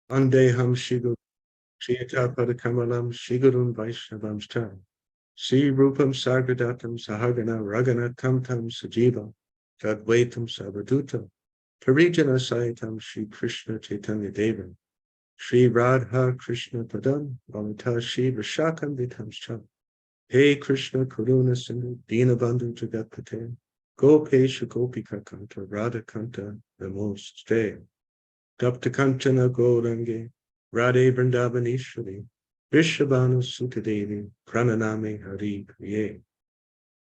Andeham Shigur Shiyata Padakamalam Shigurun Vaishnavamsta Sri Rupam Sargadatam Sahagana Ragana Tamtam Sajiva Jadvaitam Sabadutam Parijana Saitam Shri Krishna Chaitanya Devan Shri Radha Krishna Padam Valita Shri Vishakam Vitamsham Hey Krishna Karuna Sindhu Dinabandhu Jagatpate Gopesha Gopika Kanta Radha Kanta Namoste Tapta Kantana Gaurange Radhe Vrindavaneshwari Vrishabhanu Sutadevi Prananami Hari Priye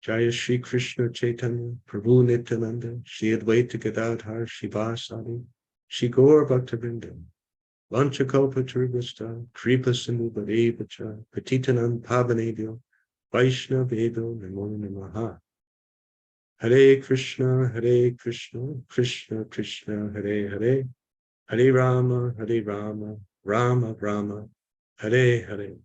Jaya Shri Krishna Chaitanya Prabhu Nityananda Shri Advaita Gadadhar Shivasadi Shri Gaur Bhaktavrinda Vanchakalpa Trivasta Kripa Sindhu Bhadevacha Patitanam Pavanebhyo Vaishnavebhyo Namo Namaha Hare Krishna Krishna Krishna Hare Hare Hare Rama, Rama Rama, Hare Hare.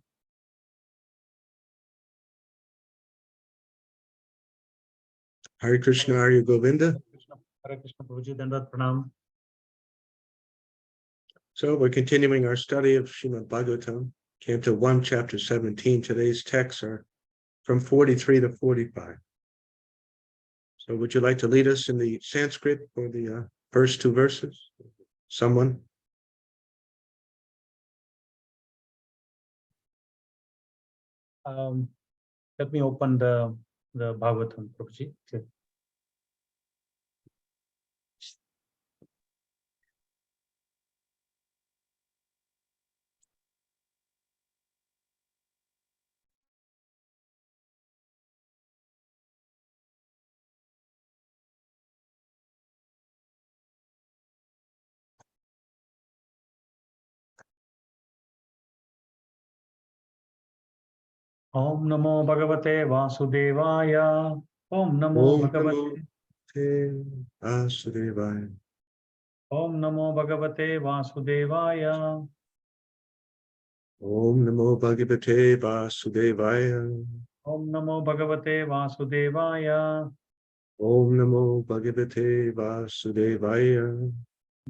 Hare Krishna, Hare Govinda. Hare Krishna, Prabhuji, Dandavat Pranam. So we're continuing our study of Srimad Bhagavatam, Canto 1, Chapter 17. Today's texts are from 43 to 45. So would you like to lead us in the Sanskrit for the first two verses? Someone? Let me open the Bhagavatam, Prabhuji. Okay. Om Namo Bhagavate Vasudevaya. Om Namo Bhagavate Vasudevaya. Om Namo Bhagavate Vasudevaya. Om Namo Bhagavate Vasudevaya. Om Namo Bhagavate Vasudevaya. Om Namo Bhagavate Vasudevaya.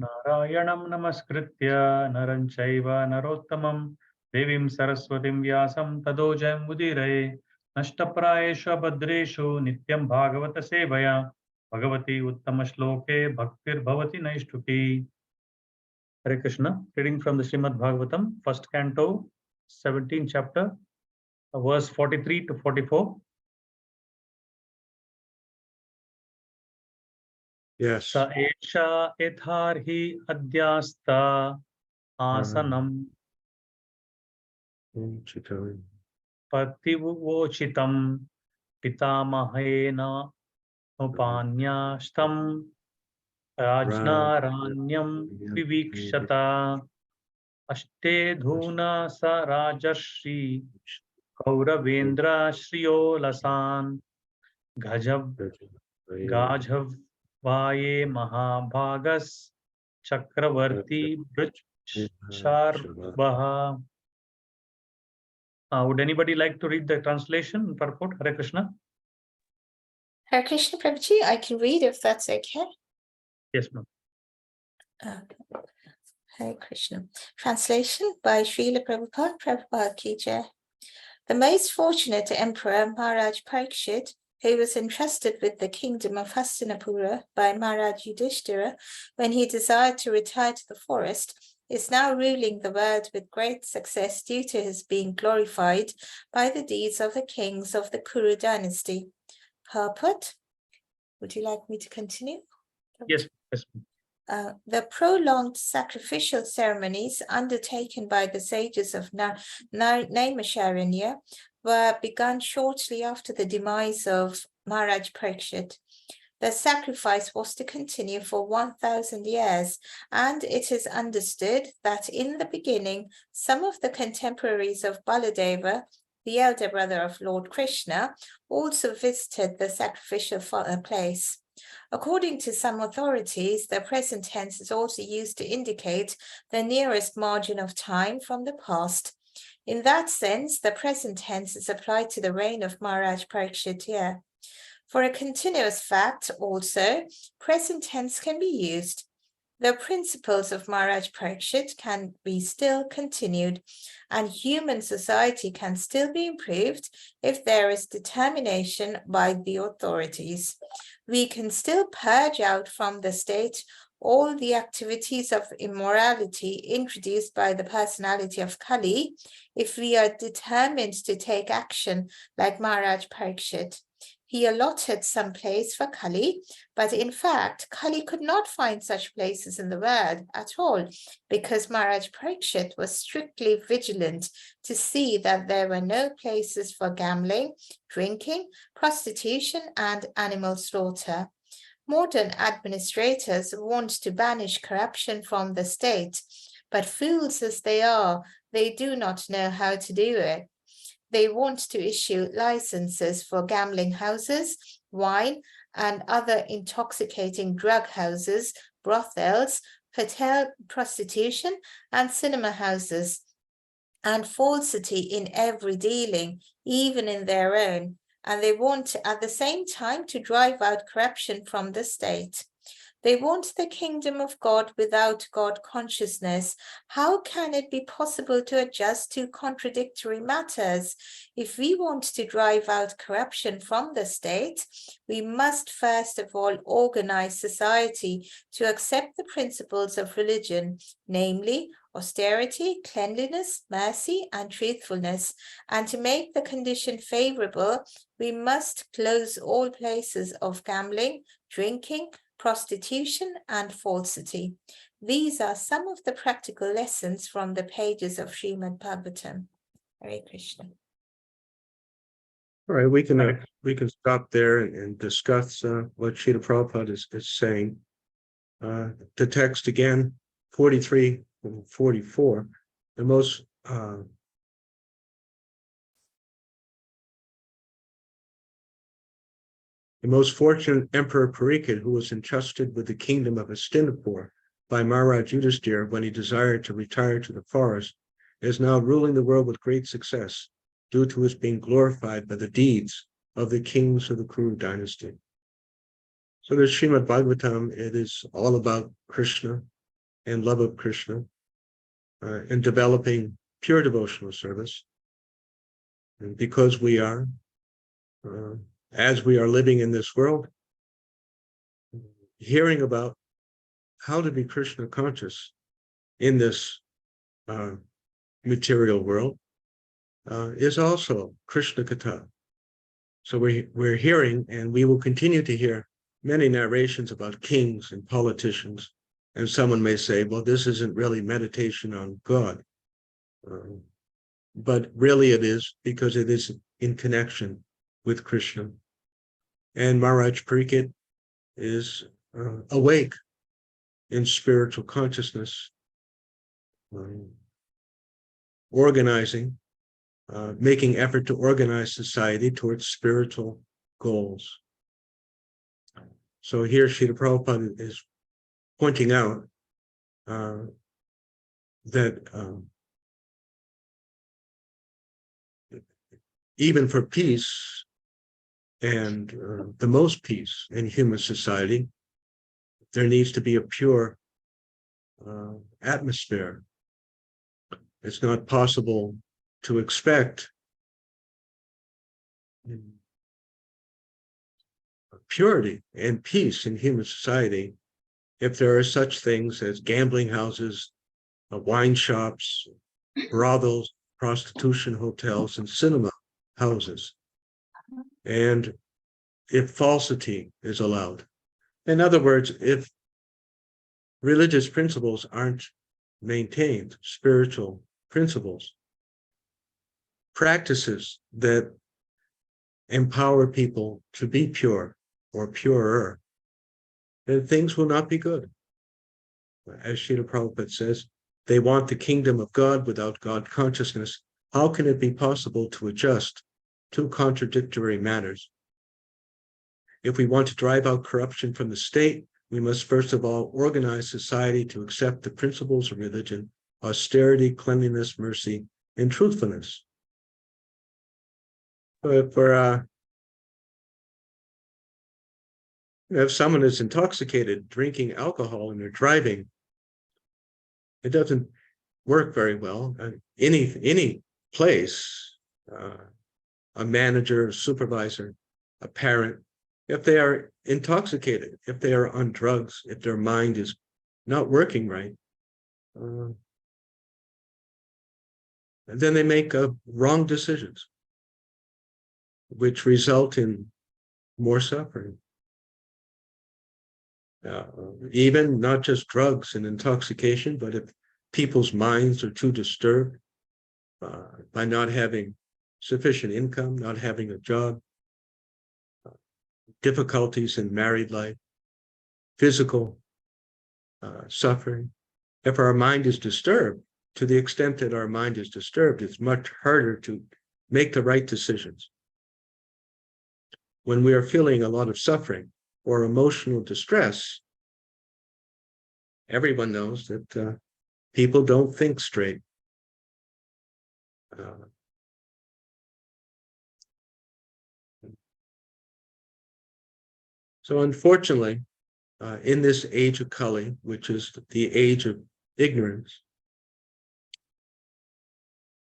Narayanam Namaskritya Naranchaiva Narottamam Devim Saraswatim Vyasam Tadojayam Mudire Nashtaprayeshu Bhadreshu Nityam Bhagavata Sevaya Bhagavati Uttama Shloke Bhaktir Bhavati Naishtuki. Hare Krishna. Reading from the Srimad Bhagavatam, first canto, 17th chapter, verse 43 to 44. Yes. Sa esha etharhi adyasta asanam pativochitam pitamahena upanyashtam rajnaranyam vivikshata ashte dhuna sa rajarshi kauravendra shriyo lasan gajav Vaye Mahabhagas Chakravarti Bricharbaha. Would anybody like to read the translation and purport? Hare Krishna. Hare Krishna, Prabhuji, I can read if that's okay. Yes, ma'am. Okay. Hare Krishna. Translation by Srila Prabhupada, Prabhupada Ki Jai. The most fortunate Emperor Maharaj Parikshit, who was entrusted with the kingdom of Hastinapura by Maharaj Yudhishthira when he desired to retire to the forest, is now ruling the world with great success due to his being glorified by the deeds of the kings of the Kuru dynasty. Purport? Would you like me to continue? Yes, yes. The prolonged sacrificial ceremonies undertaken by the sages of Naimisharanya were begun shortly after the demise of Maharaj Parikshit. The sacrifice was to continue for 1,000 years, and it is understood that in the beginning, some of the contemporaries of Baladeva, the elder brother of Lord Krishna, also visited the sacrificial place. According to some authorities, the present tense is also used to indicate the nearest margin of time from the past. In that sense, the present tense is applied to the reign of Maharaj Parikshit here. For a continuous fact also, present tense can be used. The principles of Maharaj Parikshit can be still continued, and human society can still be improved if there is determination by the authorities. We can still purge out from the state all the activities of immorality introduced by the personality of Kali if we are determined to take action like Maharaj Parikshit. He allotted some place for Kali, but in fact, Kali could not find such places in the world at all, because Maharaj Parikshit was strictly vigilant to see that there were no places for gambling, drinking, prostitution, and animal slaughter. Modern administrators want to banish corruption from the state, but fools as they are, they do not know how to do it. They want to issue licenses for gambling houses, wine, and other intoxicating drug houses, brothels, hotel prostitution, and cinema houses, and falsity in every dealing, even in their own. And they want at the same time to drive out corruption from the state. They want the kingdom of God without God consciousness. How can it be possible to adjust to contradictory matters? If we want to drive out corruption from the state, we must first of all organize society to accept the principles of religion, namely austerity, cleanliness, mercy, and truthfulness. And to make the condition favorable, we must close all places of gambling, drinking, prostitution, and falsity. These are some of the practical lessons from the pages of Srimad Bhagavatam. Hare Krishna. All right, we can stop there and discuss what Srila Prabhupada is saying. The text again, 43 and 44, the most fortunate Emperor Parikshit, who was entrusted with the kingdom of Hastinapur by Maharaj Yudhishthira when he desired to retire to the forest, is now ruling the world with great success due to his being glorified by the deeds of the kings of the Kuru dynasty. So the Srimad Bhagavatam, it is all about Krishna and love of Krishna and developing pure devotional service. And because we are, as we are living in this world, hearing about how to be Krishna conscious in this material world is also Krishna Katha. So we're hearing, and we will continue to hear many narrations about kings and politicians. And someone may say, well, this isn't really meditation on God. But really it is, because it is in connection with Krishna. And Maharaj Parikshit is awake in spiritual consciousness, organizing, making effort to organize society towards spiritual goals. So here Srila Prabhupada is pointing out that even for peace and the most peace in human society, there needs to be a pure atmosphere. It's not possible to expect purity and peace in human society if there are such things as gambling houses, wine shops, brothels, prostitution hotels, and cinema houses, and if falsity is allowed. In other words, if religious principles aren't maintained, spiritual principles, practices that empower people to be pure or purer, then things will not be good. As Srila Prabhupada says, they want the kingdom of God without God consciousness. How can it be possible to adjust two contradictory matters? If we want to drive out corruption from the state, we must first of all organize society to accept the principles of religion, austerity, cleanliness, mercy, and truthfulness. If someone is intoxicated, drinking alcohol, and they're driving, It doesn't work very well. Any place, a manager, a supervisor, a parent, if they are intoxicated, if they are on drugs, if their mind is not working right, then they make wrong decisions, which result in more suffering. Even not just drugs and intoxication, but if people's minds are too disturbed by not having sufficient income, not having a job, difficulties in married life, physical suffering. If our mind is disturbed, to the extent that our mind is disturbed, it's much harder to make the right decisions. When we are feeling a lot of suffering or emotional distress, everyone knows that people don't think straight. So unfortunately, in this age of Kali, which is the age of ignorance,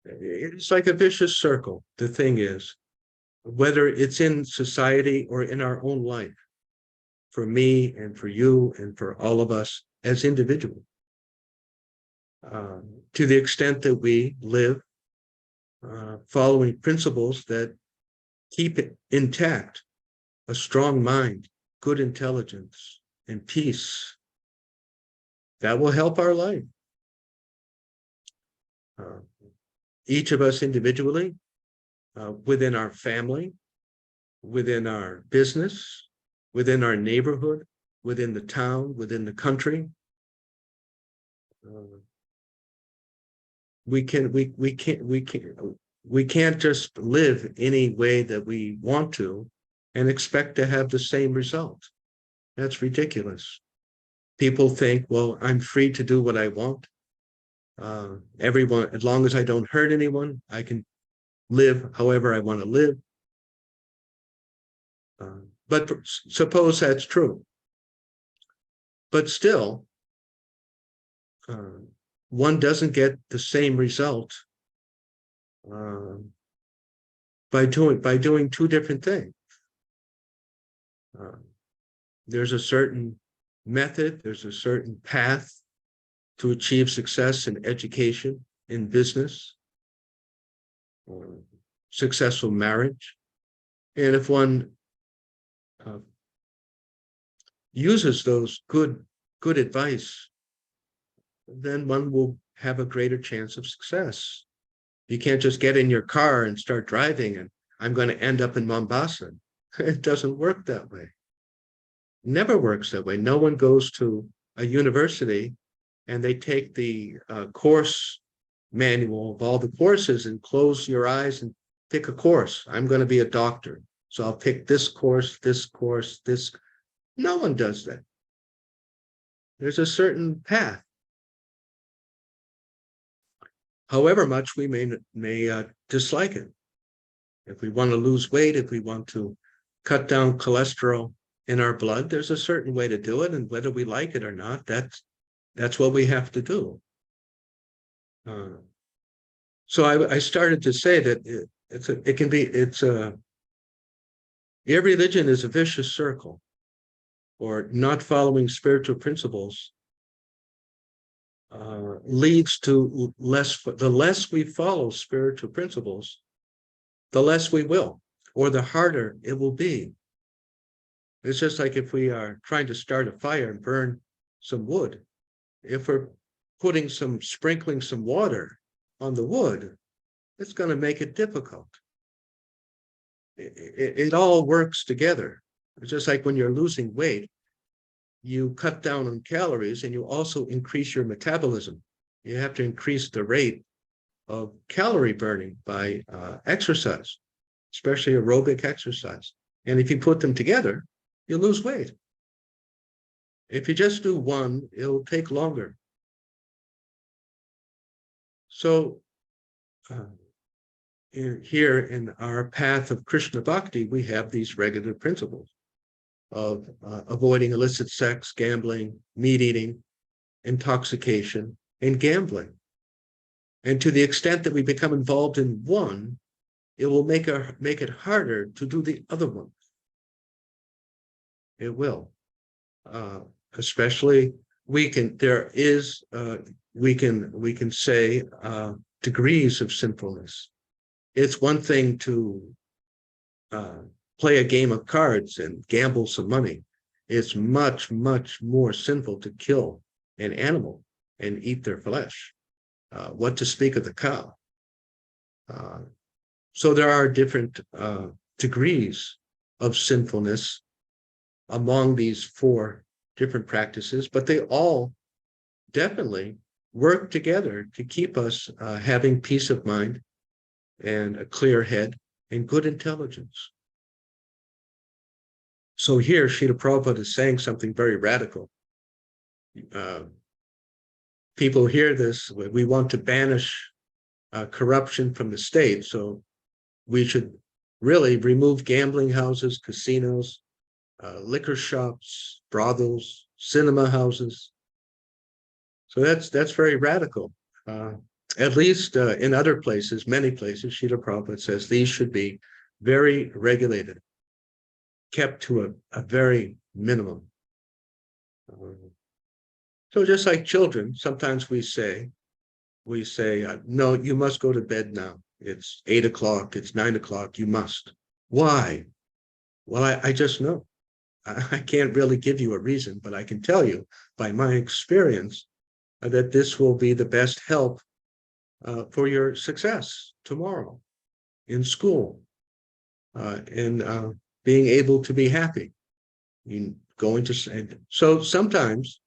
it's like a vicious circle. The thing is, whether it's in society or in our own life, for me and for you and for all of us as individuals, to the extent that we live following principles that keep it intact, a strong mind, good intelligence, and peace, that will help our life. Each of us individually, within our family, within our business, within our neighborhood, within the town, within the country, we can't just live any way that we want to and expect to have the same result. That's ridiculous. People think, well, I'm free to do what I want. Everyone, as long as I don't hurt anyone, I can live however I want to live. But suppose that's true. But still, one doesn't get the same result by doing two different things. There's a certain method, there's a certain path to achieve success in education, in business, successful marriage. And if one uses those good advice, then one will have a greater chance of success. You can't just get in your car and start driving and I'm going to end up in Mombasa. It doesn't work that way. Never works that way. No one goes to a university and they take the course manual of all the courses and close your eyes and pick a course. I'm going to be a doctor, so I'll pick this course, this. No one does that. There's a certain path. However much we may dislike it. If we want to lose weight, if we want to cut down cholesterol in our blood, there's a certain way to do it, and whether we like it or not, that's what we have to do. So I started to say that every religion is a vicious circle, or not following spiritual principles leads to the less we follow spiritual principles, the less we will, or the harder it will be. It's just like if we are trying to start a fire and burn some wood, if we're sprinkling some water on the wood, it's going to make it difficult. It all works together. It's just like when you're losing weight, you cut down on calories and you also increase your metabolism. You have to increase the rate of calorie burning by exercise, especially aerobic exercise. And if you put them together, you lose weight. If you just do one, it'll take longer. So here in our path of Krishna Bhakti, we have these regular principles of avoiding illicit sex, gambling, meat eating, intoxication, and gambling. And to the extent that we become involved in one, it will make it harder to do the other one. It will. Especially we can say degrees of sinfulness. It's one thing to play a game of cards and gamble some money. It's much, much more sinful to kill an animal and eat their flesh. What to speak of the cow? So there are different degrees of sinfulness among these four different practices, but they all definitely work together to keep us having peace of mind and a clear head and good intelligence. So here, Srila Prabhupada is saying something very radical. People hear this, we want to banish corruption from the state, so we should really remove gambling houses, casinos, liquor shops, brothels, cinema houses. So that's very radical. At least in other places, many places, Srila Prabhupada says these should be very regulated, kept to a very minimum. So just like children, sometimes we say, no, you must go to bed now. It's 8 o'clock, it's 9 o'clock, you must. Why? Well, I just know. I can't really give you a reason, but I can tell you by my experience that this will be the best help for your success tomorrow in school, in being able to be happy. So sometimes,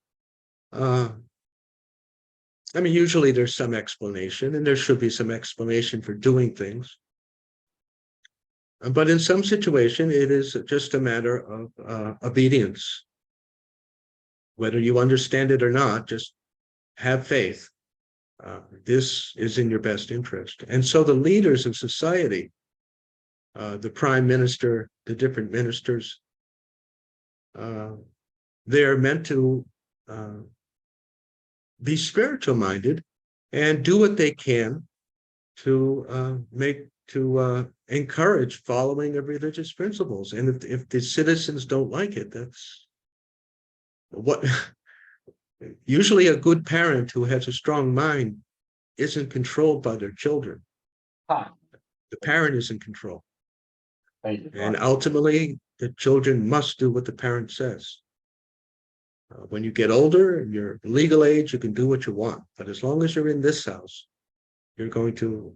usually there's some explanation, and there should be some explanation for doing things. But in some situation, it is just a matter of obedience. Whether you understand it or not, just have faith. This is in your best interest. And so the leaders of society, the prime minister, the different ministers, they're meant to be spiritual minded and do what they can to encourage following of religious principles. And if the citizens don't like it, that's what usually a good parent who has a strong mind isn't controlled by their children. The parent is in control. And ultimately, the children must do what the parent says. When you get older and you're legal age, you can do what you want. But as long as you're in this house, you're going to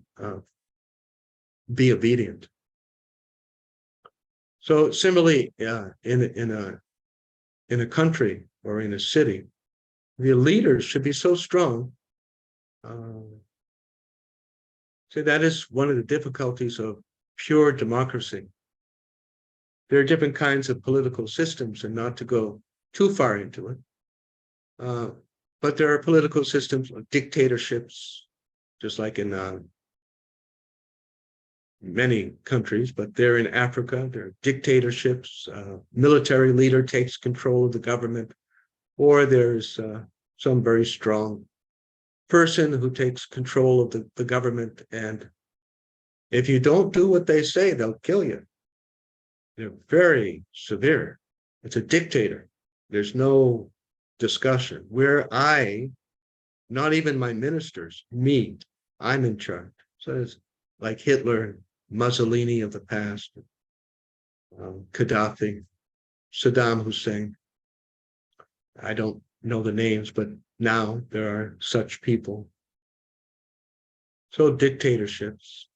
be obedient. So similarly, in a country or in a city, the leaders should be so strong. So that is one of the difficulties of pure democracy. There are different kinds of political systems, and not to go too far into it. But there are political systems of dictatorships, just like in many countries, but they're in Africa, there are dictatorships, military leader takes control of the government, or there's some very strong person who takes control of the government, and if you don't do what they say, they'll kill you. They're very severe. It's a dictator. There's no discussion. Where not even my ministers, I'm in charge. So it's like Hitler, Mussolini of the past, Gaddafi, Saddam Hussein. I don't know the names, but now there are such people. So dictatorships.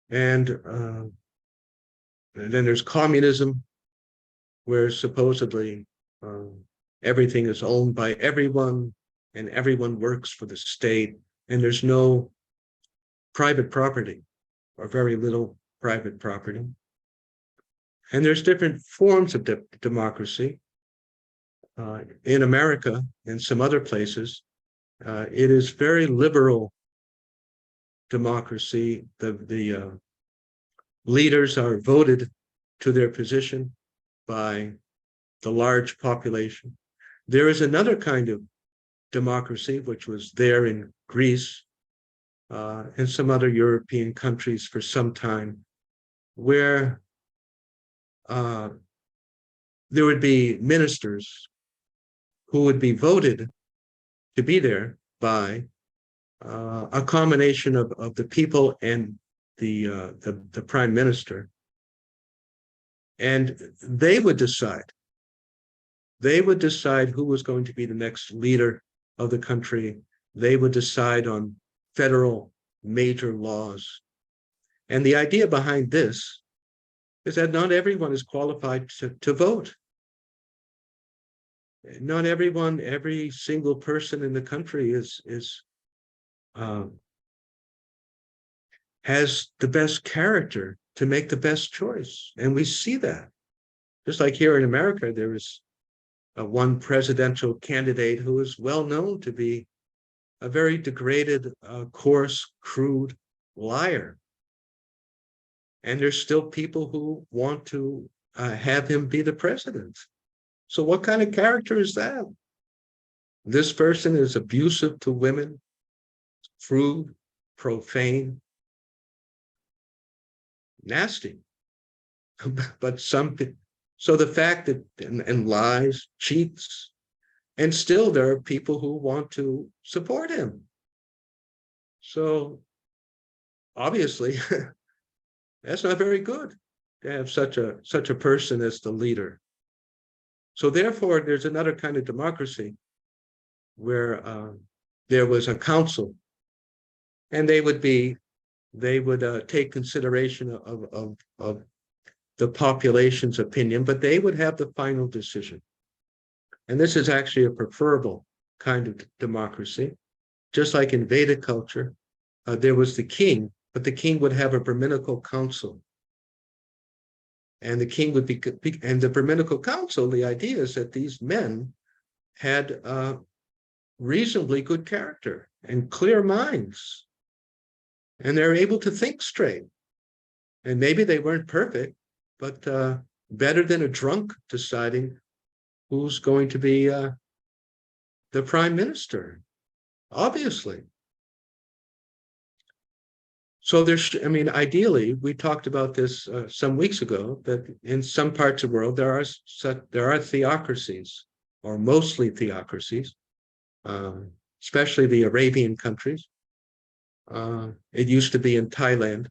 And then there's communism, where supposedly everything is owned by everyone and everyone works for the state, and there's no private property or very little private property. And there's different forms of democracy. In America and some other places, it is very liberal democracy. The leaders are voted to their position by the large population. There is another kind of democracy, which was there in Greece and some other European countries for some time, where there would be ministers who would be voted to be there by a combination of the people and the prime minister. And they would decide. They would decide who was going to be the next leader of the country. They would decide on federal major laws. And the idea behind this is that not everyone is qualified to vote. Not everyone, every single person in the country has the best character to make the best choice. And we see that. Just like here in America, there is one presidential candidate who is well known to be a very degraded, coarse, crude liar. And there's still people who want to have him be the president. So what kind of character is that? This person is abusive to women, crude, profane, nasty. But so the fact that, and lies, cheats, and still there are people who want to support him. So obviously, that's not very good to have such a person as the leader. So therefore, there's another kind of democracy where there was a council, and they would take consideration of the population's opinion, but they would have the final decision. And this is actually a preferable kind of democracy. Just like in Vedic culture, there was the king, but the king would have a Brahminical council. And the king would and the Brahminical council, the idea is that these men had reasonably good character and clear minds. And they're able to think straight. And maybe they weren't perfect, but better than a drunk deciding who's going to be the prime minister, obviously. So ideally, we talked about this some weeks ago, that in some parts of the world, there are theocracies, or mostly theocracies, especially the Arabian countries. It used to be in Thailand.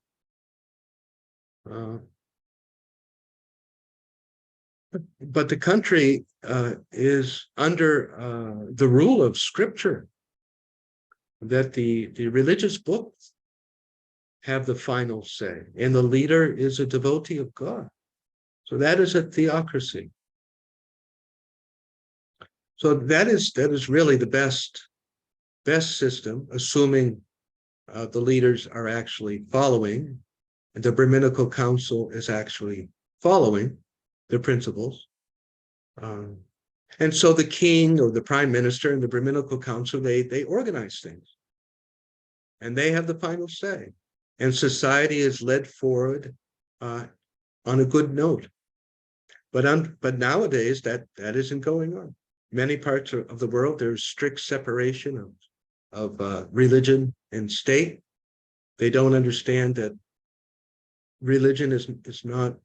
But the country is under the rule of scripture, that the religious books have the final say, and the leader is a devotee of God. So that is a theocracy. So that is really the best system, assuming the leaders are actually following, and the Brahminical council is actually following the principles. And so the king or the prime minister and the Brahminical council, they organize things. And they have the final say. And society is led forward on a good note. But nowadays, that isn't going on. Many parts of the world, there's strict separation of religion and state. They don't understand that religion is not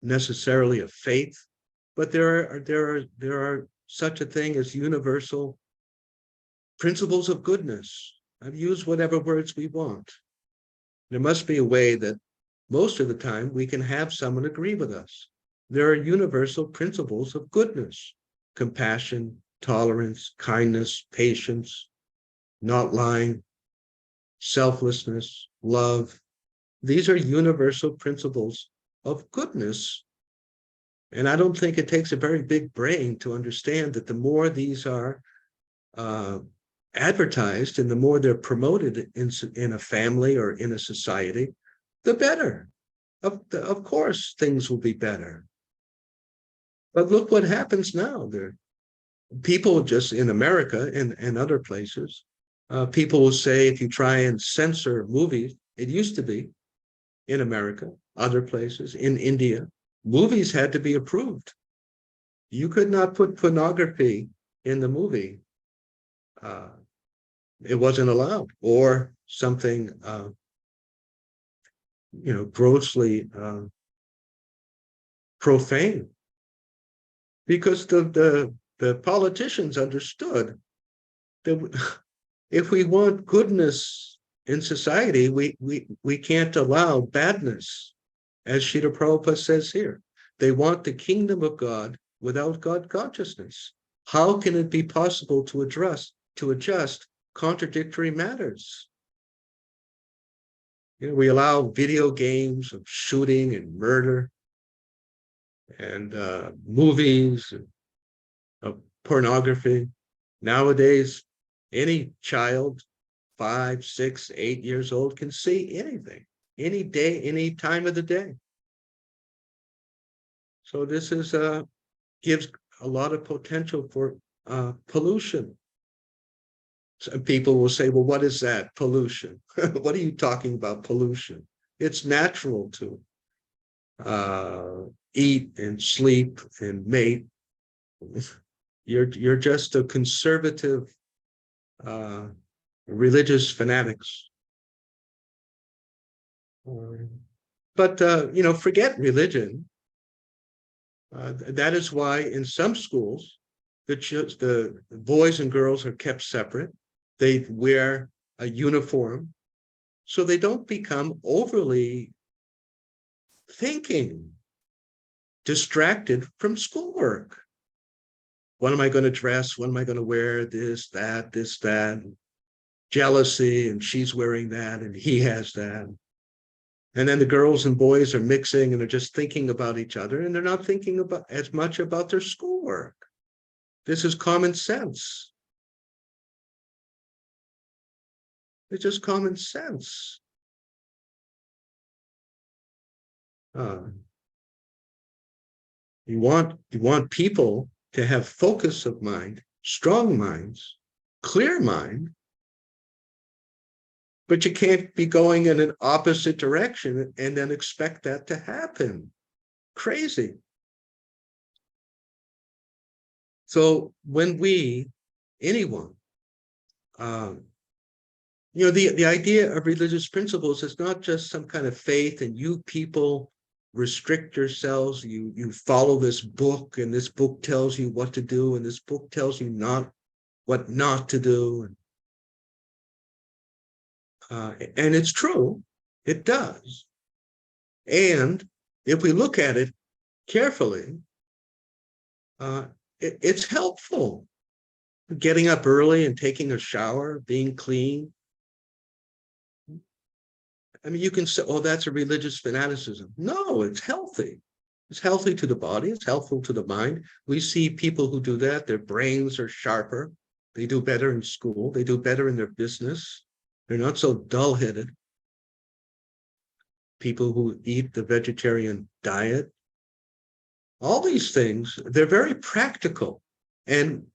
necessarily a faith, but there are such a thing as universal principles of goodness. I've used whatever words we want. There must be a way that most of the time we can have someone agree with us. There are universal principles of goodness: compassion, tolerance, kindness, patience, not lying, selflessness, love. These are universal principles of goodness. And I don't think it takes a very big brain to understand that the more these are advertised and the more they're promoted in a family or in a society, the better. Of course, things will be better. But look what happens now. People just in America and other places, people will say, if you try and censor movies, it used to be in America, other places, in India, movies had to be approved. You could not put pornography in the movie, it wasn't allowed, or something, grossly profane, because the politicians understood that if we want goodness in society, we can't allow badness, as Srila Prabhupada says here. They want the kingdom of God without God consciousness. How can it be possible to adjust contradictory matters? We allow video games of shooting and murder, and movies of pornography. Nowadays, any child, 5, 6, 8 years old, can see anything, any day, any time of the day. So this gives a lot of potential for pollution. Some people will say, well, what is that? Pollution. What are you talking about, pollution? It's natural to eat and sleep and mate. You're just a conservative religious fanatics. But forget religion. That is why in some schools, the boys and girls are kept separate. They wear a uniform, so they don't become overly thinking, distracted from schoolwork. What am I going to dress? What am I going to wear? This, that, jealousy, and she's wearing that, and he has that. And then the girls and boys are mixing, and they're just thinking about each other, and they're not thinking about as much about their schoolwork. This is common sense. It's just common sense. You want people to have focus of mind, strong minds, clear mind, but you can't be going in an opposite direction and then expect that to happen. Crazy. So when anyone, the idea of religious principles is not just some kind of faith and you people restrict yourselves, you follow this book, and this book tells you what to do, and this book tells you what not to do. And it's true, it does. And if we look at it carefully, it's helpful. Getting up early and taking a shower, being clean. I mean, you can say, oh, that's a religious fanaticism. No, it's healthy. It's healthy to the body. It's helpful to the mind. We see people who do that. Their brains are sharper. They do better in school. They do better in their business. They're not so dull-headed. People who eat the vegetarian diet. All these things, they're very practical. And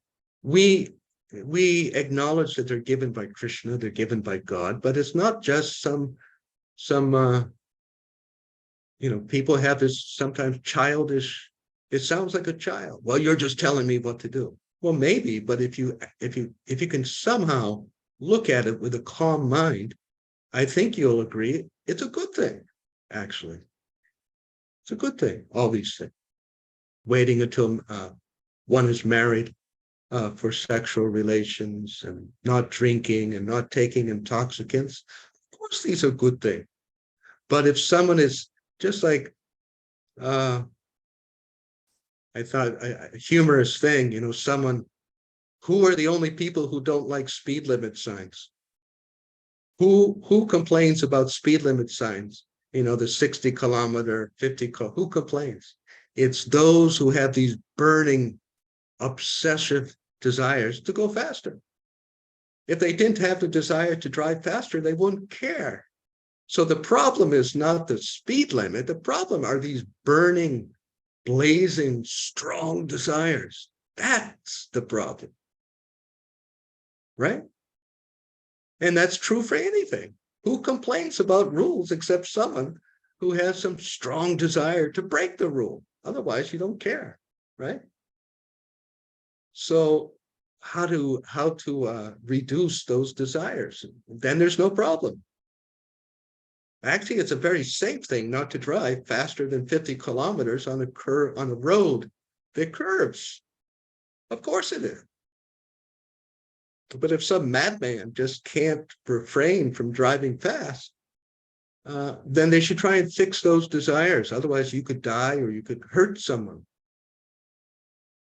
we acknowledge that they're given by Krishna, they're given by God, but it's not just some people have this sometimes childish, it sounds like a child. Well, you're just telling me what to do. Well, maybe, but if you can somehow look at it with a calm mind, I think you'll agree it's a good thing, actually. It's a good thing, all these things. Waiting until one is married for sexual relations, and not drinking and not taking intoxicants. Of course, these are good things. But if someone is just like, I thought a humorous thing, someone, who are the only people who don't like speed limit signs? Who complains about speed limit signs? The 60 kilometer, 50, who complains? It's those who have these burning, obsessive desires to go faster. If they didn't have the desire to drive faster, they wouldn't care. So the problem is not the speed limit. The problem are these burning, blazing, strong desires. That's the problem. Right? And that's true for anything. Who complains about rules except someone who has some strong desire to break the rule? Otherwise, you don't care, right? So to reduce those desires. Then there's no problem. Actually, it's a very safe thing not to drive faster than 50 kilometers on a road that curves. Of course it is. But if some madman just can't refrain from driving fast, then they should try and fix those desires. Otherwise, you could die or you could hurt someone.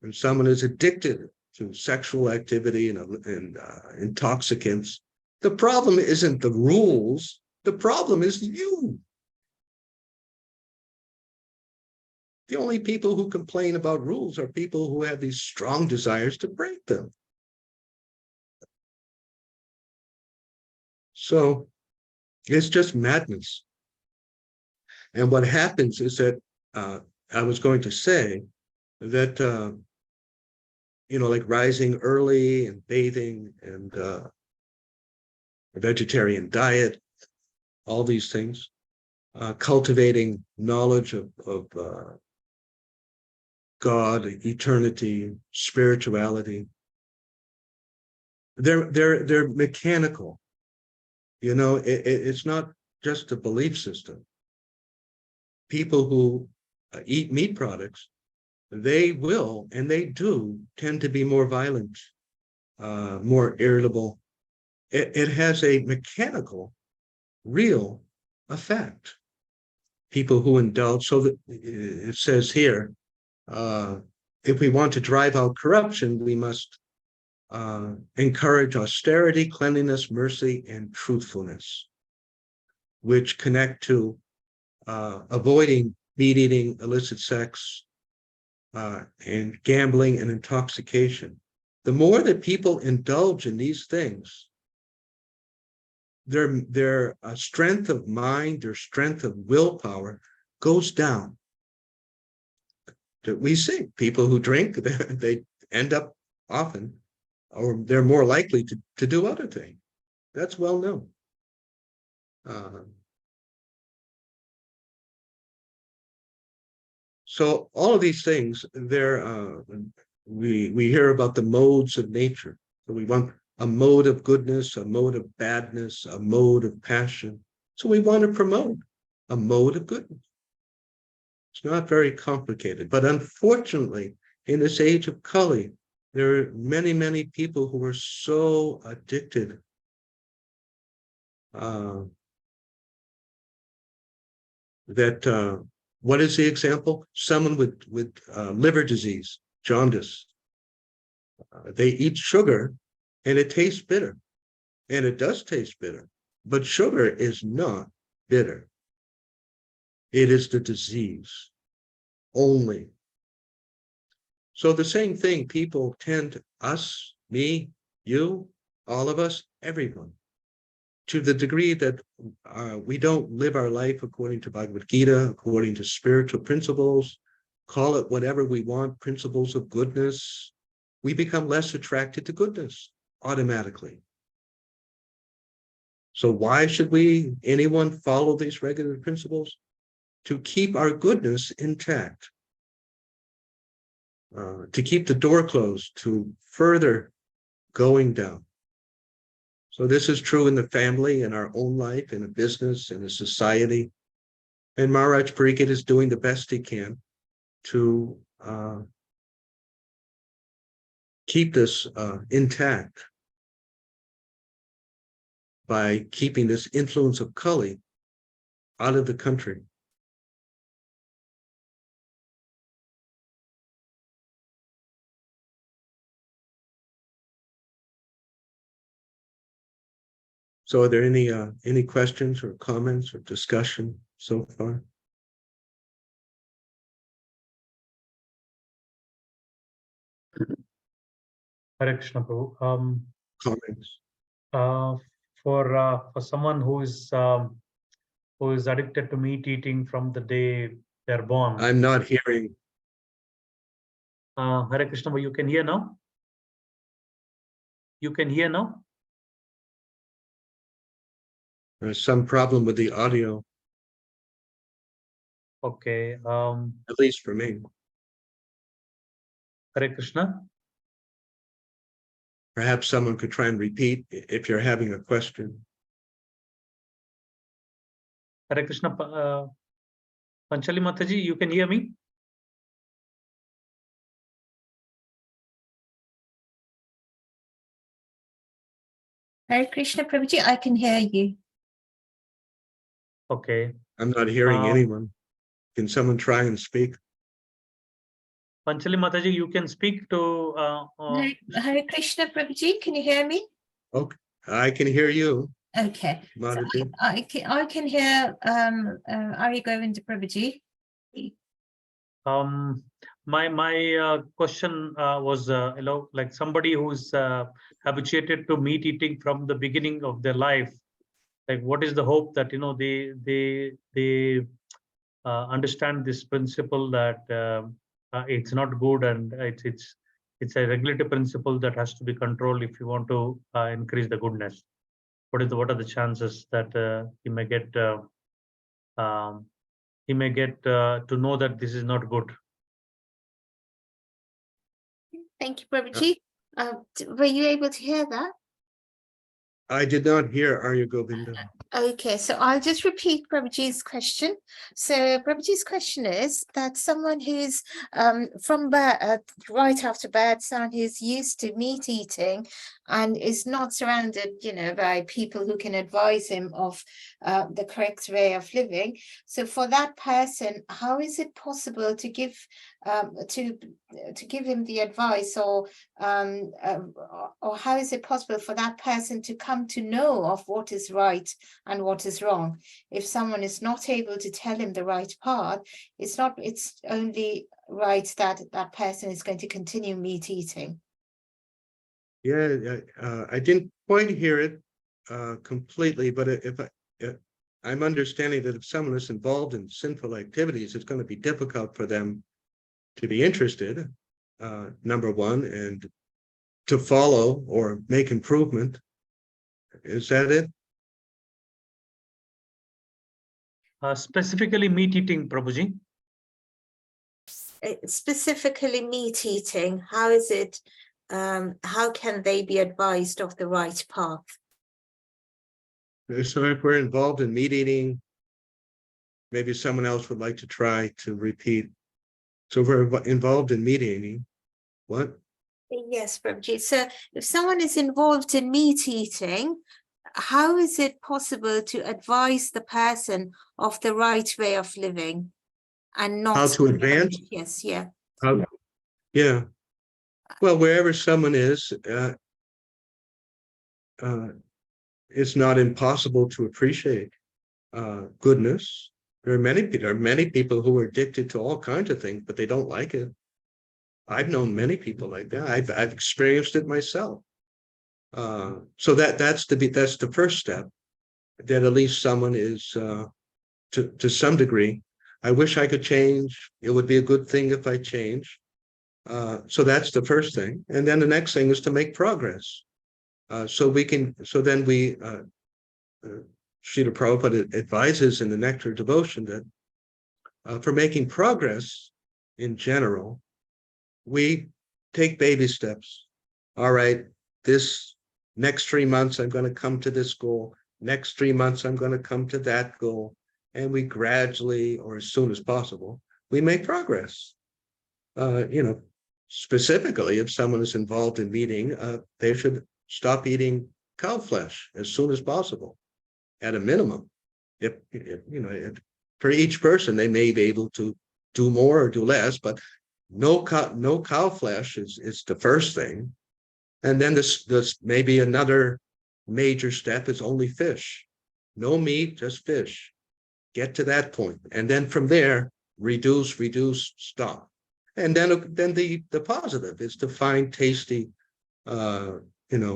When someone is addicted to sexual activity and intoxicants, the problem isn't the rules. The problem is you. The only people who complain about rules are people who have these strong desires to break them. So it's just madness. And what happens is that I was going to say that, like rising early and bathing and a vegetarian diet, all these things, cultivating knowledge of God, eternity, spirituality. They're mechanical. It's not just a belief system. People who eat meat products, they will and they do tend to be more violent, more irritable. It has a mechanical, real effect. People who indulge, so that it says here, if we want to drive out corruption, we must encourage austerity, cleanliness, mercy, and truthfulness, which connect to avoiding meat eating, illicit sex, and gambling and intoxication. The more that people indulge in these things, their strength of mind, their strength of willpower goes down. We see people who drink, they end up often, or they're more likely to do other things. That's well known. So all of these things, we hear about the modes of nature. So we want a mode of goodness, a mode of badness, a mode of passion. So we want to promote a mode of goodness. It's not very complicated, but unfortunately, in this age of Kali, there are many, many people who are so addicted that what is the example? Someone with liver disease, jaundice. They eat sugar and it tastes bitter. And it does taste bitter. But sugar is not bitter. It is the disease only. So the same thing, people tend, us, me, you, all of us, everyone, to the degree that we don't live our life according to Bhagavad Gita, according to spiritual principles, call it whatever we want, principles of goodness, we become less attracted to goodness automatically. So why should anyone follow these regular principles? To keep our goodness intact, to keep the door closed, to further going down. So this is true in the family, in our own life, in a business, in a society. And Maharaj Pariksit is doing the best he can to keep this intact by keeping this influence of Kali out of the country. So are there any questions or comments or discussion so far? Hare Krishna, Prabhu. Comments? For someone who is addicted to meat eating from the day they're born. I'm not hearing. Hare Krishna, you can hear now? You can hear now? There's some problem with the audio, Okay. at least for me. Hare Krishna. Perhaps someone could try and repeat if you're having a question. Hare Krishna, Panchali Mataji, you can hear me? Hare Krishna, Prabhuji, I can hear you. Okay. I'm not hearing anyone. Can someone try and speak? Panchali Mataji, you can speak to. Hare Krishna, Prabhuji, can you hear me? Okay, I can hear you, Okay. So Mataji. I can hear Ari Govinda Prabhuji. My question was, like somebody who's habituated to meat eating from the beginning of their life. Like, what is the hope that they understand this principle that it's not good, and it's a regulative principle that has to be controlled if you want to increase the goodness. What are the chances that he may get to know that this is not good? Thank you, Prabhuji. Were you able to hear that? I did not hear Arya Govinda. Okay, so I'll just repeat Prabhuji's question. So Prabhuji's question is that someone who's from birth, right after birth, someone who's used to meat eating and is not surrounded, by people who can advise him of the correct way of living. So for that person, how is it possible to give him the advice, or how is it possible for that person to come to know of what is right and what is wrong? If someone is not able to tell him the right path, it's only right that that person is going to continue meat eating. Yeah, I didn't quite hear it completely, but if I'm understanding that if someone is involved in sinful activities, it's going to be difficult for them to be interested, number one, and to follow or make improvement. Is that it? Specifically meat eating, Prabhuji. Specifically meat eating, how is it, how can they be advised of the right path? So if we're involved in meat eating, maybe someone else would like to try to repeat. So if we're involved in meat eating, what? Yes, Prabhuji. So if someone is involved in meat eating, how is it possible to advise the person of the right way of living and not How to advance? Yes, yeah. Yeah. Well, wherever someone is, it's not impossible to appreciate goodness. There are many people who are addicted to all kinds of things, but they don't like it. I've known many people like that. I've experienced it myself. So that's the first step. That at least someone is to some degree. I wish I could change. It would be a good thing if I change. So that's the first thing, and then the next thing is to make progress. So then we. Srila Prabhupada advises in the Nectar Devotion that for making progress in general, we take baby steps. All right, this next 3 months, I'm going to come to this goal. Next 3 months, I'm going to come to that goal. And we gradually, or as soon as possible, we make progress. Specifically, if someone is involved in meat eating, they should stop eating cow flesh as soon as possible. At a minimum, if for each person, they may be able to do more or do less, but no cow flesh is the first thing. And then this maybe another major step is only fish. No meat, just fish. Get to that point. And then from there, reduce, stop. And then the positive is to find tasty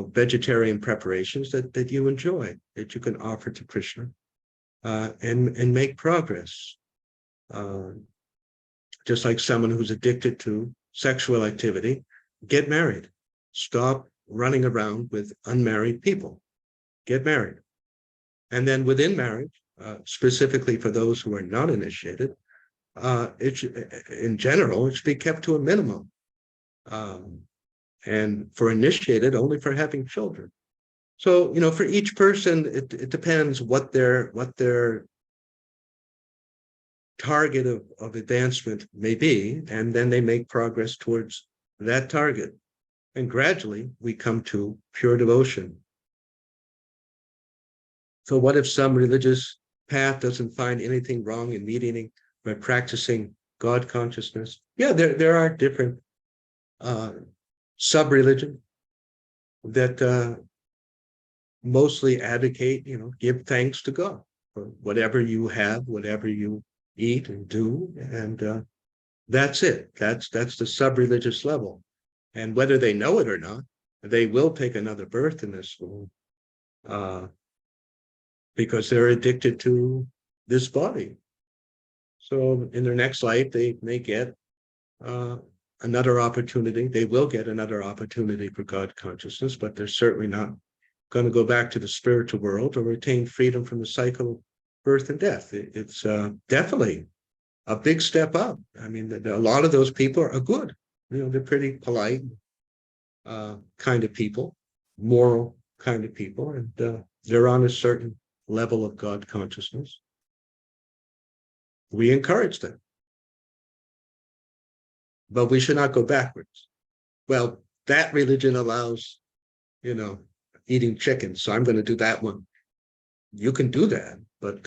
vegetarian preparations that you enjoy, that you can offer to Krishna, and make progress. Just like someone who's addicted to sexual activity, get married. Stop running around with unmarried people. Get married. And then within marriage, specifically for those who are not initiated, in general, it should be kept to a minimum. and for initiated, only for having children. So, for each person, it depends what their target of advancement may be, and then they make progress towards that target. And gradually we come to pure devotion. So what if some religious path doesn't find anything wrong in meeting by practicing God consciousness? Yeah, there are different sub-religions that mostly advocate, give thanks to God for whatever you have, whatever you eat and do, and that's it. That's the sub-religious level. And whether they know it or not, they will take another birth in this world because they're addicted to this body. So in their next life, they may get another opportunity. They will get another opportunity for God consciousness, but they're certainly not going to go back to the spiritual world or attain freedom from the cycle of birth and death. It's definitely a big step up. I mean, a lot of those people are good. They're pretty polite, kind of people, moral kind of people, and they're on a certain level of God consciousness. We encourage them, but we should not go backwards. Well, that religion allows, eating chicken, so I'm going to do that one. You can do that, but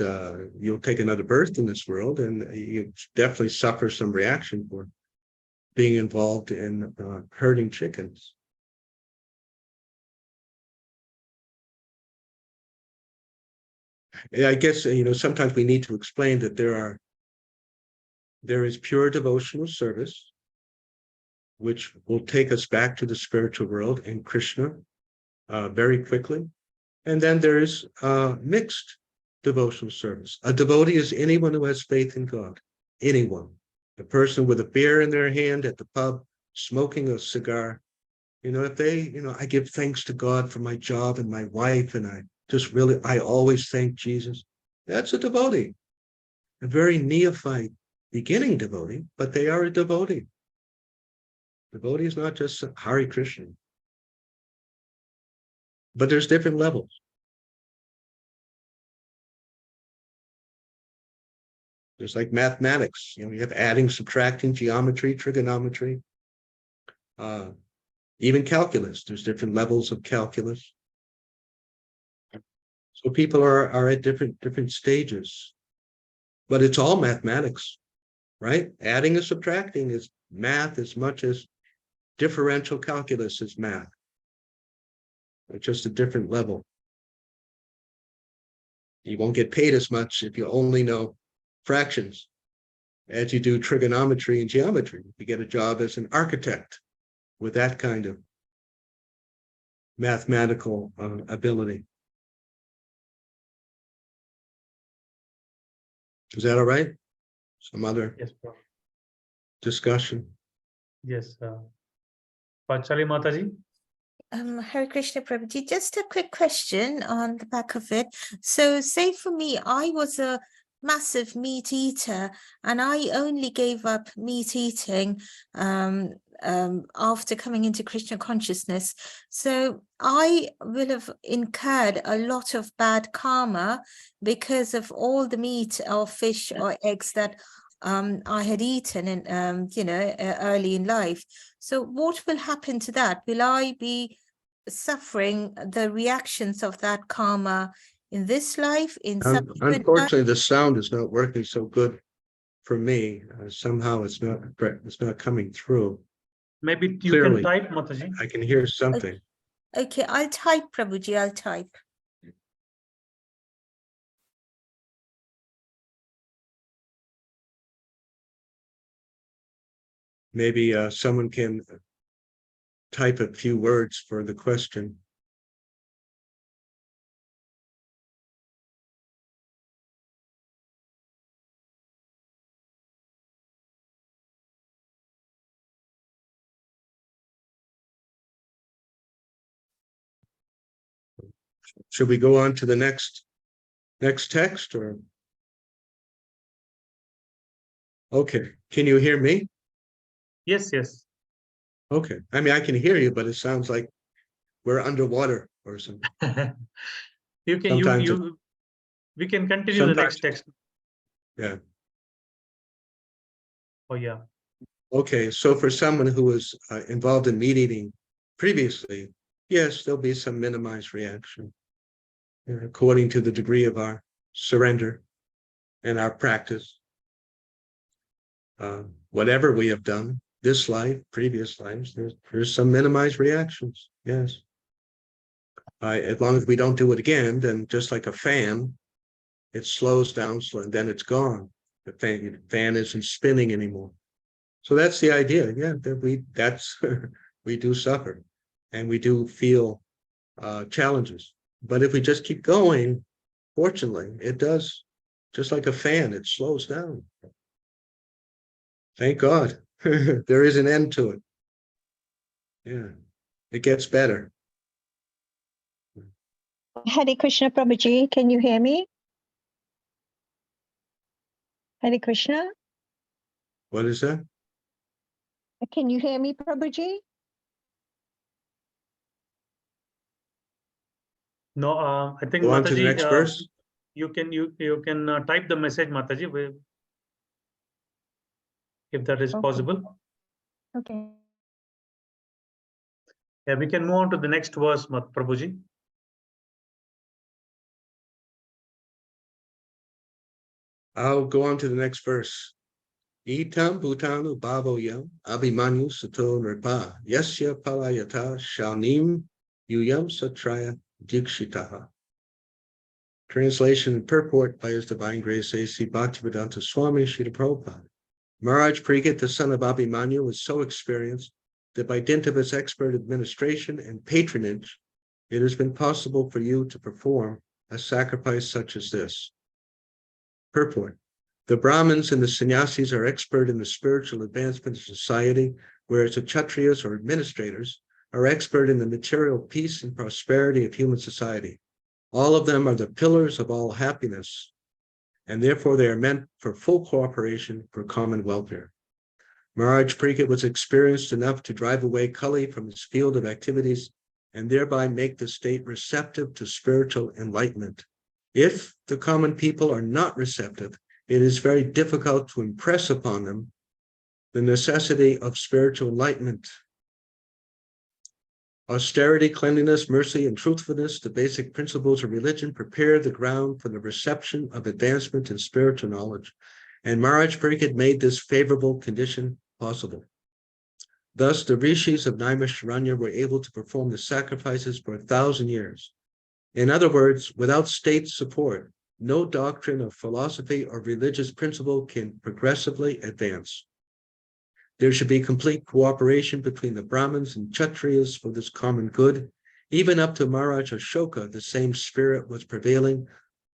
you'll take another birth in this world, and you definitely suffer some reaction for being involved in herding chickens. I guess, sometimes we need to explain that there is pure devotional service, which will take us back to the spiritual world and Krishna very quickly. And then there is mixed devotional service. A devotee is anyone who has faith in God, anyone. The person with a beer in their hand at the pub, smoking a cigar, if they, I give thanks to God for my job and my wife, and I always thank Jesus. That's a devotee, a very neophyte beginning devotee, but they are a devotee. Devotee is not just Hare Krishna, but there's different levels. There's like mathematics, you have adding, subtracting, geometry, trigonometry, even calculus. There's different levels of calculus. So people are at different stages, but it's all mathematics, right? Adding and subtracting is math as much as differential calculus is math. It's just a different level. You won't get paid as much if you only know fractions as you do trigonometry and geometry. You get a job as an architect with that kind of mathematical ability. Is that all right? Some other Yes, Prabhu. discussion? Yes. Pachali Mataji. Hare Krishna Prabhuji, just a quick question on the back of it. So say for me, I was a massive meat eater and I only gave up meat eating after coming into Krishna consciousness. So I will have incurred a lot of bad karma because of all the meat or fish or eggs that I had eaten in, early in life. So what will happen to that? Will I be suffering the reactions of that karma in this life, in subsequent life? Unfortunately, the sound is not working so good for me. Somehow it's not coming through. Maybe you Clearly, can type, Mataji. I can hear something. Okay, I'll type, Prabhuji, I'll type. Maybe someone can type a few words for the question. Should we go on to the next text, or? Okay, can you hear me? Yes, yes. Okay. I mean, I can hear you, but it sounds like we're underwater or something. You can Sometimes we can continue the next text. Yeah. Oh yeah. Okay. So for someone who was involved in meat eating previously, yes, there'll be some minimized reaction according to the degree of our surrender and our practice. Whatever we have done, this life, previous lives, there's some minimized reactions. Yes. As long as we don't do it again, then just like a fan, it slows down, and then it's gone. The fan isn't spinning anymore. So that's the idea. Yeah, that we do suffer, and we do feel challenges. But if we just keep going, fortunately, it does. Just like a fan, it slows down. Thank God. There is an end to it. Yeah, it gets better. Hare Krishna, Prabhuji, can you hear me? Hare Krishna, What is that? can you hear me, Prabhuji? No, I think Go on to the Mataji, next verse. you can type the message, Mataji, if that is Okay. possible. Okay. Yeah, we can move on to the next verse, Prabhuji. I'll go on to the next verse. Itam bhutanu bhavoyam abhimanyu sato nripa yasya palayata shalnim yuyam satraya dikshitaha. Translation and purport by His Divine Grace A.C. Bhaktivedanta Swami Srila Prabhupada. Maharaj Parikshit, the son of Abhimanyu, was so experienced that by dint of his expert administration and patronage, it has been possible for you to perform a sacrifice such as this. Purport. The Brahmins and the sannyasis are expert in the spiritual advancement of society, whereas the Kshatriyas or administrators are expert in the material peace and prosperity of human society. All of them are the pillars of all happiness, and therefore they are meant for full cooperation for common welfare. Maharaj Parikshit was experienced enough to drive away Kali from his field of activities and thereby make the state receptive to spiritual enlightenment. If the common people are not receptive, it is very difficult to impress upon them the necessity of spiritual enlightenment. Austerity, cleanliness, mercy, and truthfulness, the basic principles of religion, prepare the ground for the reception of advancement in spiritual knowledge. And Maharaj Parikshit made this favorable condition possible. Thus, the rishis of Naimisharanya were able to perform the sacrifices for 1,000 years. In other words, without state support, no doctrine of philosophy or religious principle can progressively advance. There should be complete cooperation between the Brahmins and Kshatriyas for this common good. Even up to Maharaj Ashoka, the same spirit was prevailing.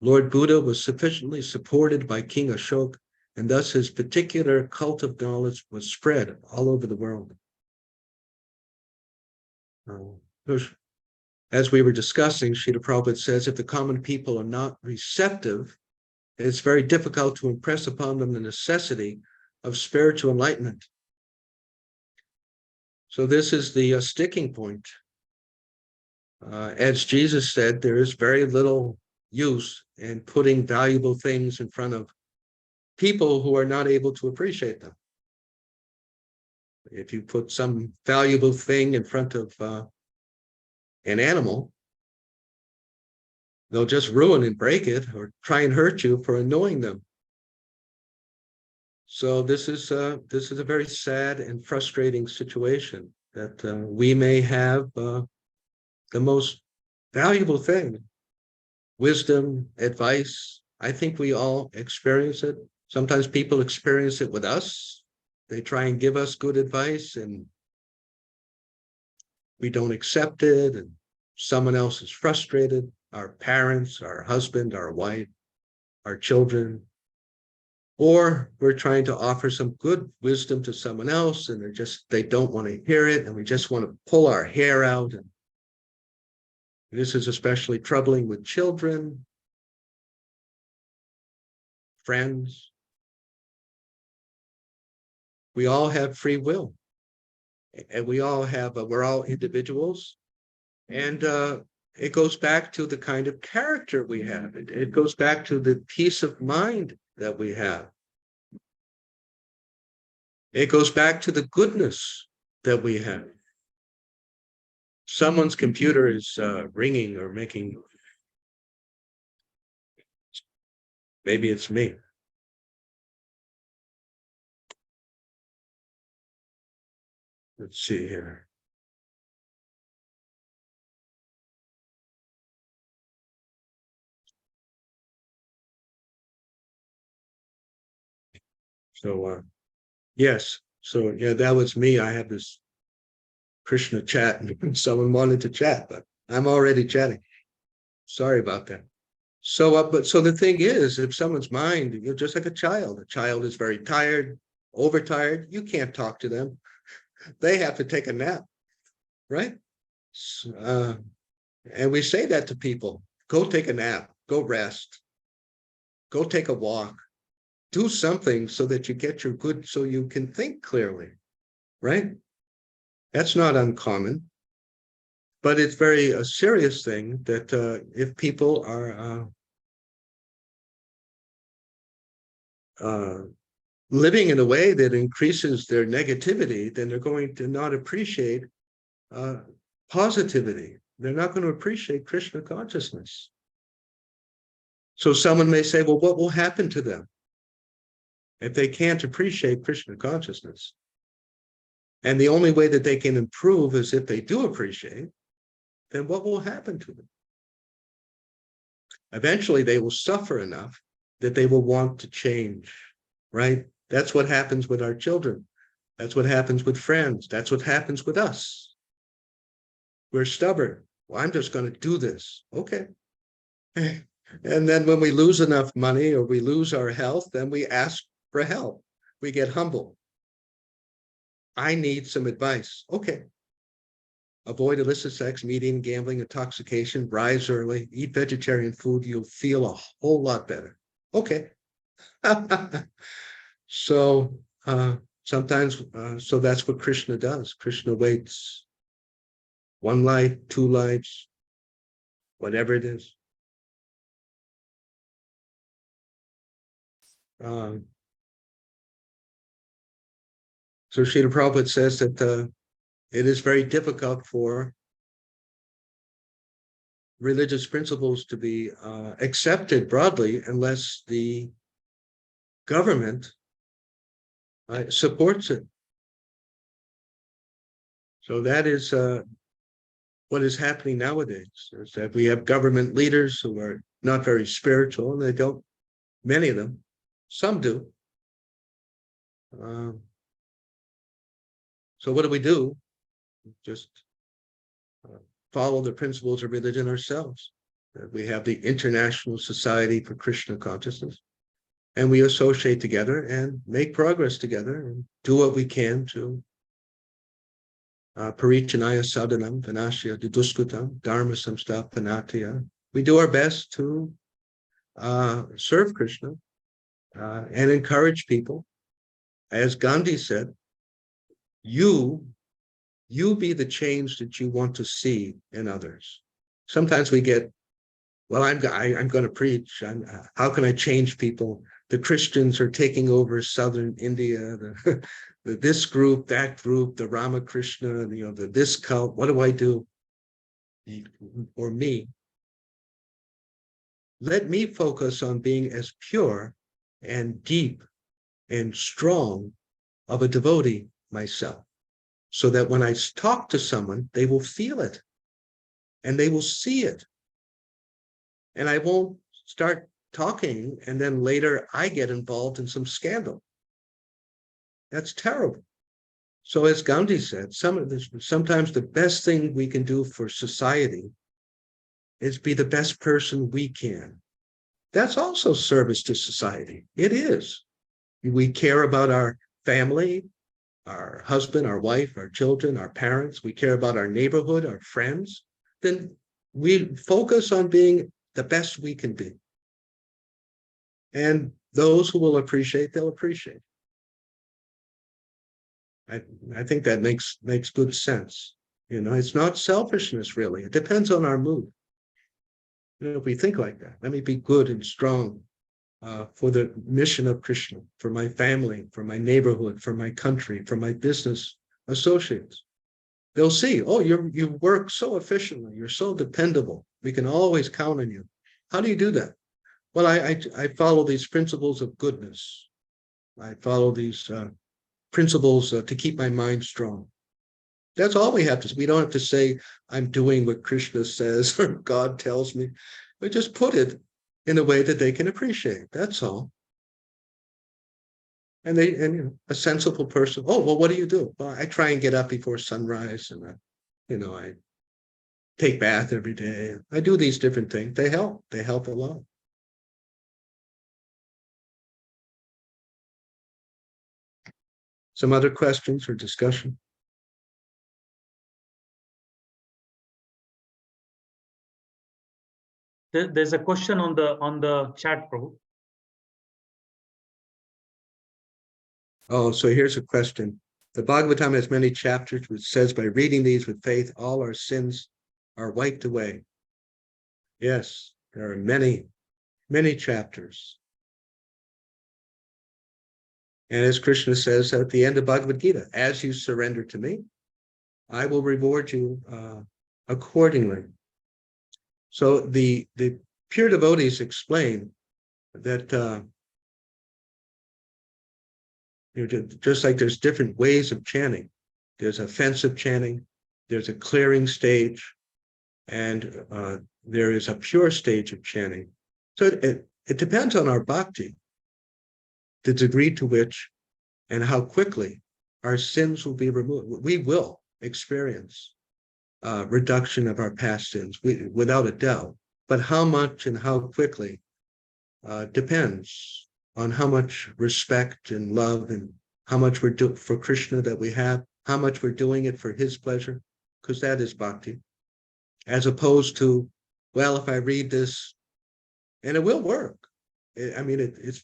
Lord Buddha was sufficiently supported by King Ashoka, and thus his particular cult of knowledge was spread all over the world. As we were discussing, Srila Prabhupada says, if the common people are not receptive, it's very difficult to impress upon them the necessity of spiritual enlightenment. So this is the sticking point. As Jesus said, there is very little use in putting valuable things in front of people who are not able to appreciate them. If you put some valuable thing in front of an animal, they'll just ruin and break it or try and hurt you for annoying them. So this is a very sad and frustrating situation that we may have the most valuable thing, wisdom, advice. I think we all experience it. Sometimes people experience it with us. They try and give us good advice and we don't accept it, and someone else is frustrated, our parents, our husband, our wife, our children. Or we're trying to offer some good wisdom to someone else and they don't want to hear it, and we just want to pull our hair out. And this is especially troubling with children, friends. We all have free will. and we all have, we're all individuals. And it goes back to the kind of character we have. It goes back to the peace of mind that we have. It goes back to the goodness that we have. Someone's computer is ringing or making. Maybe it's me. Let's see here. So, yes. So, yeah, that was me. I have this Krishna chat, and someone wanted to chat, but I'm already chatting. Sorry about that. So, but so the thing is, if someone's mind, you're just like a child. A child is very tired, overtired. You can't talk to them. They have to take a nap, right? And we say that to people: go take a nap, go rest, go take a walk, do something so that you get your good, so you can think clearly, right? That's not uncommon, but it's very a serious thing that if people are living in a way that increases their negativity, then they're going to not appreciate positivity. They're not going to appreciate Krishna consciousness. So someone may say, well, what will happen to them if they can't appreciate Krishna consciousness? And the only way that they can improve is if they do appreciate, then what will happen to them? Eventually, they will suffer enough that they will want to change, right? That's what happens with our children. That's what happens with friends. That's what happens with us. We're stubborn. Well, I'm just going to do this. Okay. And then when we lose enough money or we lose our health, then we ask for help. We get humble. I need some advice. Okay. Avoid illicit sex, meeting, gambling, intoxication, rise early, eat vegetarian food. You'll feel a whole lot better. Okay. So sometimes, so that's what Krishna does. Krishna waits 1 life, 2 lives, whatever it is. So Srila Prabhupada says that it is very difficult for religious principles to be accepted broadly unless the government supports it. So that is what is happening nowadays, is that we have government leaders who are not very spiritual, and they don't, many of them, some do. So what do? Just follow the principles of religion ourselves. We have the International Society for Krishna Consciousness, and we associate together and make progress together and do what we can to parichanaya sadhanam vinashya duduskutam dharma samsthapanatya. We do our best to serve Krishna and encourage people. As Gandhi said, you be the change that you want to see in others. Sometimes we get, well, I'm going to preach. How can I change people? The Christians are taking over southern India. This group, that group, the Ramakrishna, this cult. What do I do? Or me? Let me focus on being as pure and deep and strong of a devotee myself, so that when I talk to someone, they will feel it and they will see it. And I won't start talking and then later I get involved in some scandal. That's terrible. So as Gandhi said, sometimes the best thing we can do for society is be the best person we can. That's also service to society. It is. We care about our family, our husband, our wife, our children, our parents. We care about our neighborhood, our friends. Then we focus on being the best we can be. And those who will appreciate, they'll appreciate. I think that makes good sense. It's not selfishness, really. It depends on our mood. If we think like that, let me be good and strong for the mission of Krishna, for my family, for my neighborhood, for my country, for my business associates. They'll see, oh, you work so efficiently, you're so dependable. We can always count on you. How do you do that? Well, I follow these principles of goodness. I follow these principles to keep my mind strong. That's all we have to. We don't have to say, I'm doing what Krishna says or God tells me. We just put it in a way that they can appreciate. That's all. And a sensible person. Oh, well, what do you do? Well, I try and get up before sunrise, and I take bath every day. I do these different things. They help. They help a lot. Some other questions or discussion? There's a question on the chat, Prabhu. Oh, so here's a question. The Bhagavatam has many chapters, which says by reading these with faith, all our sins are wiped away. Yes, there are many, many chapters. And as Krishna says at the end of Bhagavad Gita, as you surrender to me, I will reward you accordingly. So the pure devotees explain that just like there's different ways of chanting. There's offensive chanting, there's a clearing stage, and there is a pure stage of chanting. So it depends on our bhakti, the degree to which and how quickly our sins will be removed. We will experience reduction of our past sins, without a doubt. But how much and how quickly depends on how much respect and love and how much we're doing for Krishna that we have, how much we're doing it for his pleasure, because that is bhakti. As opposed to, well, if I read this, and it will work. It's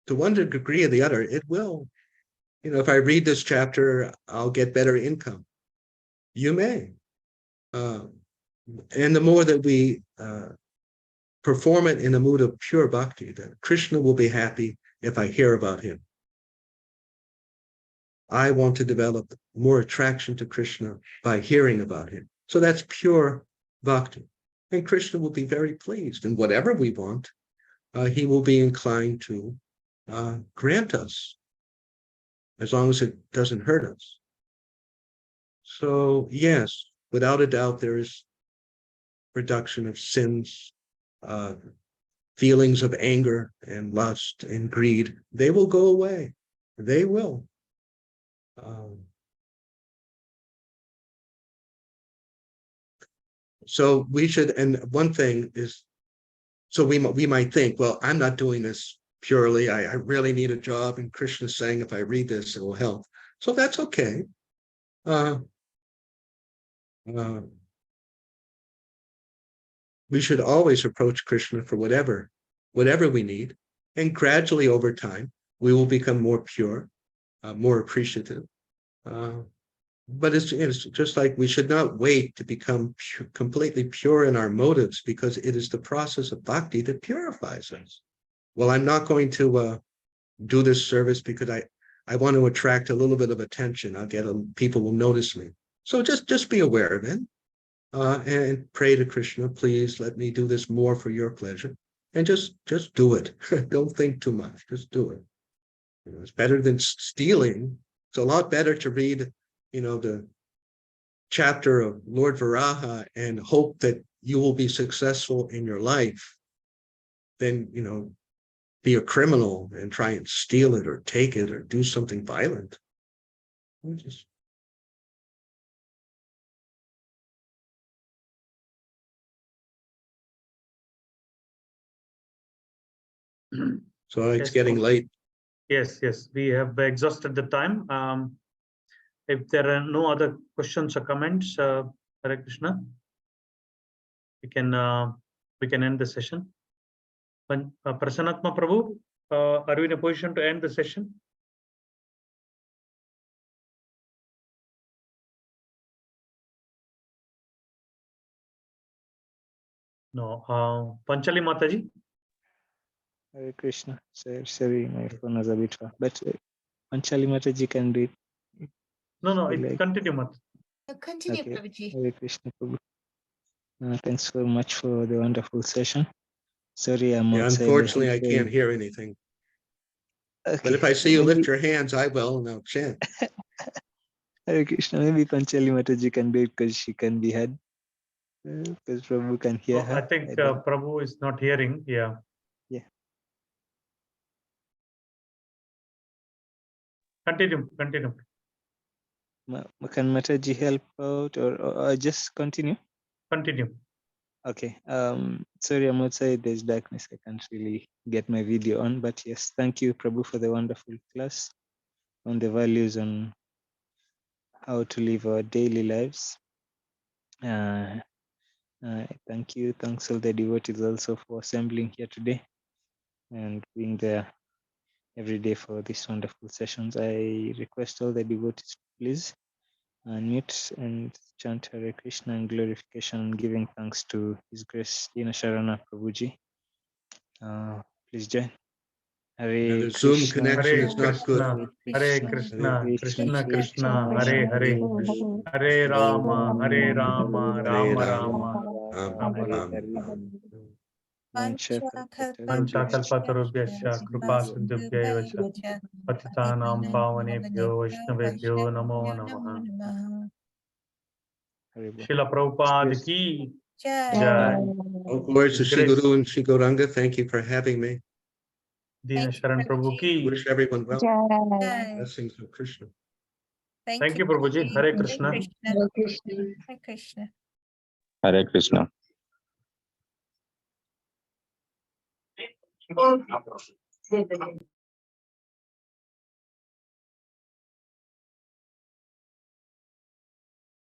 to one degree or the other, it will. If I read this chapter, I'll get better income. You may. And the more that we perform it in a mood of pure bhakti, that Krishna will be happy if I hear about him. I want to develop more attraction to Krishna by hearing about him. So that's pure bhakti. And Krishna will be very pleased. And whatever we want, he will be inclined to grant us, as long as it doesn't hurt us. So yes, without a doubt, there is reduction of sins, feelings of anger and lust and greed. They will go away. They will. So we should, and one thing is, so we might think, well, I'm not doing this purely. I really need a job, and Krishna's saying if I read this, it will help. So that's okay. We should always approach Krishna for whatever we need, and gradually over time we will become more pure, more appreciative. But it's just like we should not wait to become completely pure in our motives, because it is the process of bhakti that purifies us. Well, I'm not going to do this service because I want to attract a little bit of attention. People will notice me. So just be aware of it, and pray to Krishna, please let me do this more for your pleasure, and just do it. Don't think too much. Just do it. It's better than stealing. It's a lot better to read the chapter of Lord Varaha and hope that you will be successful in your life than, be a criminal and try and steal it or take it or do something violent. So it's getting late. Yes, we have exhausted the time. If there are no other questions or comments, Hare Krishna, we can end the session. Prasanatma Prabhu, are we in a position to end the session? No. Panchali Mataji. Hare Krishna. Sorry, my phone was a bit far. But Panchali Mataji can read. No, You it's like- continue, Mat. Continue, Okay. Prabhuji. Hare Krishna Prabhu. Thanks so much for the wonderful session. Sorry, I'm Yeah, outside. unfortunately, I think can't hear anything. Okay. But if I see you maybe, lift your hands, I will, and I'll chant. Hare Krishna, maybe Panchali Mataji can do it because she can be heard. Because Prabhu can hear Oh, her. I think don't- Prabhu is not hearing. Yeah. Yeah. Continue. Can Mataji help out or just continue? Continue. Okay. Sorry, I'm outside. There's darkness. I can't really get my video on. But yes, thank you, Prabhu, for the wonderful class on the values on how to live our daily lives. Thank you. Thanks all the devotees also for assembling here today and being there every day for these wonderful sessions. I request all the devotees, please unmute and chant Hare Krishna and glorification and giving thanks to His Grace Dina Sharana Prabhuji. Please join. Now, Hare the Zoom Krishna. connection Hare is not good. Hare Krishna, Krishna Krishna, Hare Hare, Krishna, Hare Rama, Hare Rama, Hare Rama Rama, Rama, Ram, Rama Hare Rama. Hare. Panchakalpatarubhyascha, Kripa Sindhubhya Vacha, Patitanam Pavanebhyo, Vaishnavebhyo, Namo Namaha. Srila Prabhupada ki Jai. Oh, glory to His Shri Grace Guru and Shri Gauranga. Thank you for having me. Dina Thank you, Sharan Prabhu ki. Wish everyone well. Jai. Blessings of Krishna. Thank you, Prabhuji. Hare Krishna. Hare Krishna. Hare Krishna.